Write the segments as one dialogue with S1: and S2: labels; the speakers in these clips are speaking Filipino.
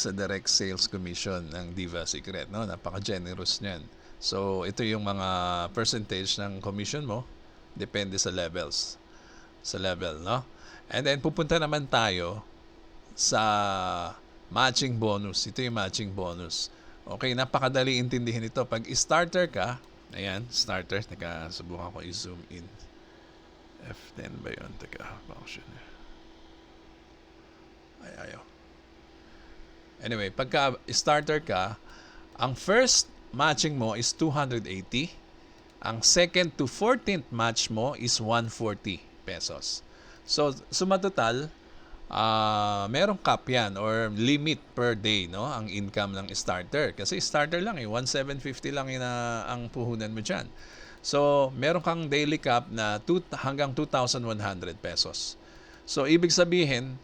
S1: sa direct sales commission ng Diva Secret, no? Napaka-generous niyan. So, ito yung mga percentage ng commission mo, depende sa levels. Sa level, no? And then, pupunta naman tayo sa matching bonus. Ito yung matching bonus. Okay, napakadali intindihin ito. Pag starter ka, ayan, starter, subukan ko i-zoom in. F10 ba yun? Teka, function. Ayaw. Anyway, pagka starter ka, ang first matching mo is 280. Ang second to 14th match mo is 140 pesos. So, suma total, merong cap yan or limit per day, no? Ang income ng starter. Kasi starter lang 1,750 lang ang puhunan mo dyan. So, meron kang daily cap na hanggang 2,100 pesos. So, ibig sabihin,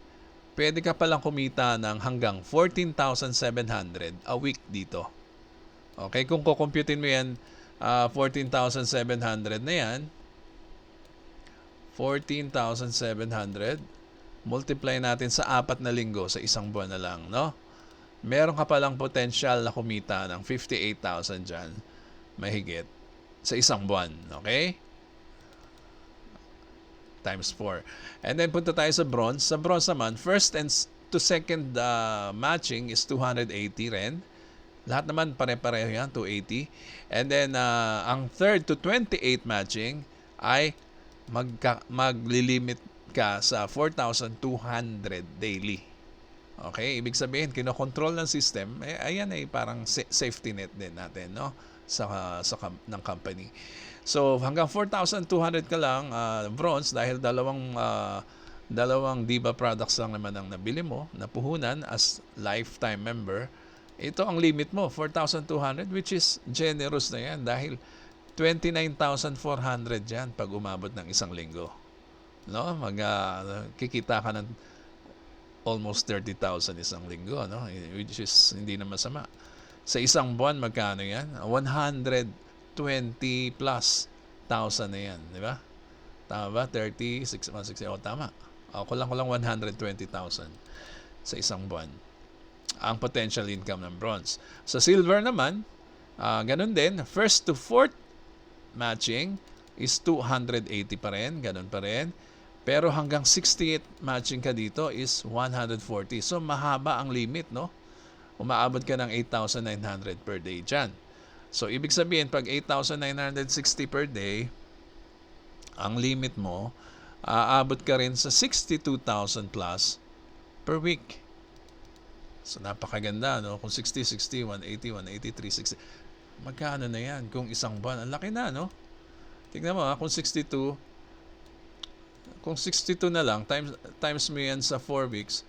S1: pwede ka palang kumita ng hanggang 14,700 a week dito. Okay, kung kukumputin mo yan, 14,700 na yan, 14,700, multiply natin sa 4 na linggo sa isang buwan na lang, no? Meron ka palang potential na kumita ng 58,000 dyan, mahigit, sa isang buwan, okay? Times 4. And then punta tayo sa bronze. Sa bronze naman, first and to second matching is 280 rin. Lahat naman pare-pareho yan, 280. And then ang third to 28 matching ay maglilimit ka sa 4,200 daily. Okay? Ibig sabihin, kinokontrol ng system, ayan ay parang safety net din natin, no? Ng company. So, hanggang 4,200 ka lang, bronze, dahil dalawang Diva products lang naman ang nabili mo, na puhunan as lifetime member, ito ang limit mo, 4,200, which is generous na yan dahil 29,400 yan pag umabot ng isang linggo. No? Kikita ka ng almost 30,000 isang linggo, no? Which is hindi na masama. Sa isang buwan, magkano yan? 120 plus thousand na yan, di ba? Tama ba? 30, 6, 160, tama. Kulang 120,000 sa isang buwan. Ang potential income ng bronze. Sa silver naman, ganun din. First to fourth matching is 280 pa rin. Ganun pa rin. Pero hanggang 68 matching ka dito is 140. So, mahaba ang limit, no? Umaabot ka ng 8,900 per day dyan. So, ibig sabihin, pag 8,960 per day, ang limit mo, aabot ka rin sa 62,000 plus per week. So, napakaganda, no? Kung 60, 60, 180, 180, 360. Magkano na yan? Kung isang buwan, ang laki na, no? Tignan mo, kung 62 na lang, times mo yan sa 4 weeks,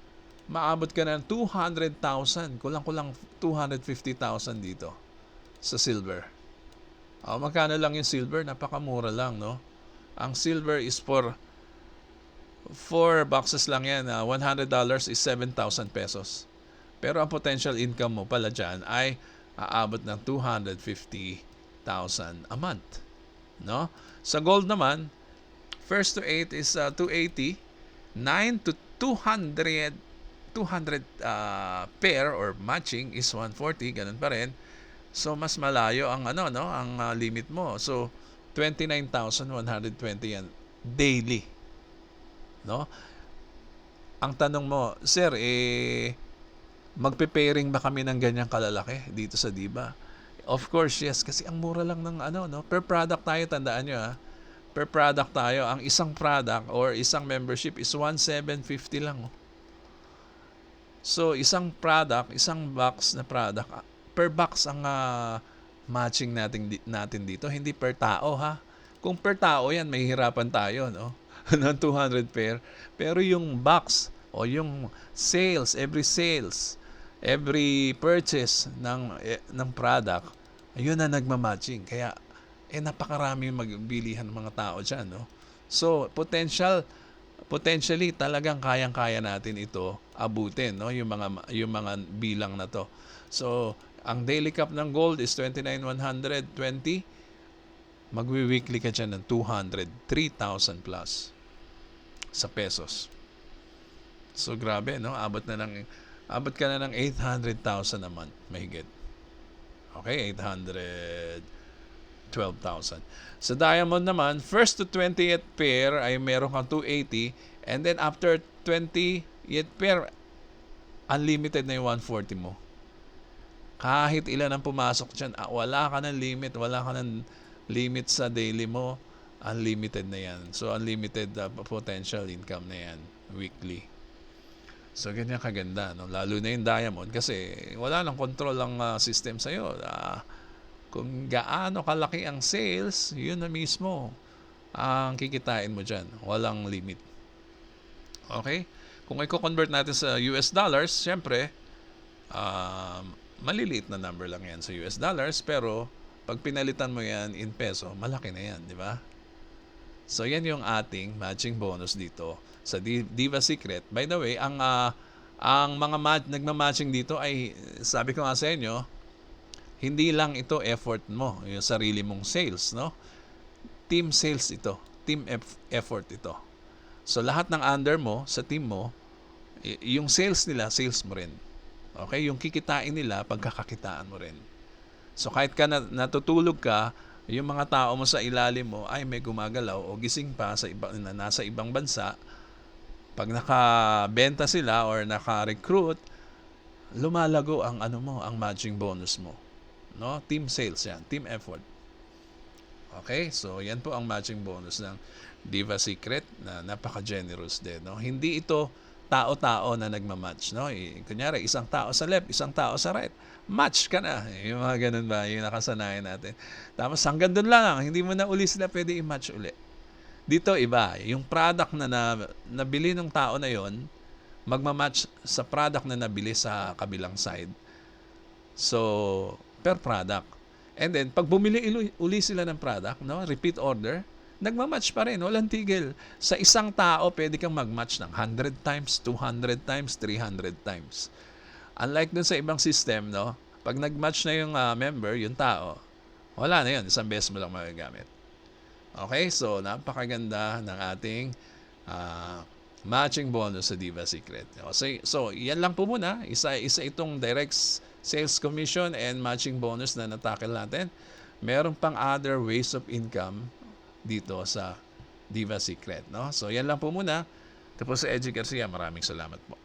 S1: maabot ka na ng 200,000. Kulang-kulang 250,000 dito sa silver. Magkano lang yung silver? Napakamura lang, no? Ang silver is for 4 boxes lang yan. $100 is 7,000 pesos. Pero ang potential income mo pala dyan ay aabot ng 250,000 a month. No? Sa gold naman, first to 8 is 280. 9 to 200 pair or matching is 140. Ganun pa rin. So, mas malayo ang ang limit mo. So, 29,120 yan daily. No? Ang tanong mo, sir, magpe-pairing ba kami ng ganyang kalalaki dito sa Diva? Of course, yes. Kasi ang mura lang ng per product tayo, tandaan nyo per product tayo. Ang isang product or isang membership is 1,750 lang. So, isang product, isang box na product, per box ang matching natin dito. Hindi per tao, ha? Kung per tao yan, mahihirapan tayo, no? ng 200 pair. Pero yung box o yung sales, every purchase ng product, ayun na nagmamatching. Kaya, napakaraming magbilihan ng mga tao dyan, no? So, potentially talagang kayang-kaya natin ito abutin, no? Yung mga bilang na to. So, ang daily cap ng gold is 29,120. Magwi-weekly ka dyan ng 203,000 plus sa pesos. So, grabe, no? Abot na ng abot ka na ng 800,000 a month, mahigit. Okay, 812,000. Sa diamond naman, first to 20th pair ay meron kang 280, and then after 20th pair, unlimited na yung 140 mo. Kahit ilan ang pumasok dyan, wala ka ng limit, wala ka ng limit sa daily mo, unlimited na yan. So, unlimited potential income na yan, weekly. So, ganyan kaganda, no? Lalo na yung diamond kasi wala nang control ang system sa'yo. Kung gaano kalaki ang sales, yun na mismo ang kikitain mo dyan. Walang limit. Okay? Kung i-convert natin sa US dollars, syempre, maliliit na number lang yan sa US dollars, pero pag pinalitan mo yan in peso, malaki na yan, di ba? So, yan yung ating matching bonus dito sa Diva Secret. By the way, ang mga nagma-matching dito ay, sabi ko nga sa inyo, hindi lang ito effort mo, yung sarili mong sales, no? Team sales ito. Team effort ito. So, lahat ng under mo, sa team mo, yung sales nila, sales mo rin. Okay? Yung kikitain nila, pagkakakitaan mo rin. So, kahit ka natutulog ka, yung mga tao mo sa ilalim mo ay may gumagalaw o gising pa na nasa ibang bansa, pag nakabenta sila or naka-recruit, lumalago ang ang matching bonus mo. No? Team sales yan, team effort. Okay? So, yan po ang matching bonus ng Diva Secret na napaka-generous din, no? Hindi ito tao-tao na nagmamatch, no? Kunyari, isang tao sa left, isang tao sa right. Match ka na. Yung mga ganun ba, yung nakasanayan natin. Tapos hanggang doon lang, hindi mo na uli sila pwede i-match uli. Dito iba, yung product na nabili ng tao na yon, magmamatch sa product na nabili sa kabilang side. So, per product. And then, pag bumili uli sila ng product, no, repeat order, nagmamatch pa rin, walang tigil. Sa isang tao, pwede kang magmatch ng 100 times, 200 times, 300 times. Unlike dun sa ibang system, no, pag nagmatch na yung member, yung tao, wala na yun, isang beses mo lang magagamit. Okay, so napakaganda ng ating matching bonus sa Diva Secret. So, yan lang po muna. Isa itong direct sales commission and matching bonus na natakil natin. Meron pang other ways of income dito sa Diva Secret, no? So, yan lang po muna. Tapos sa Edgy Garcia, maraming salamat po.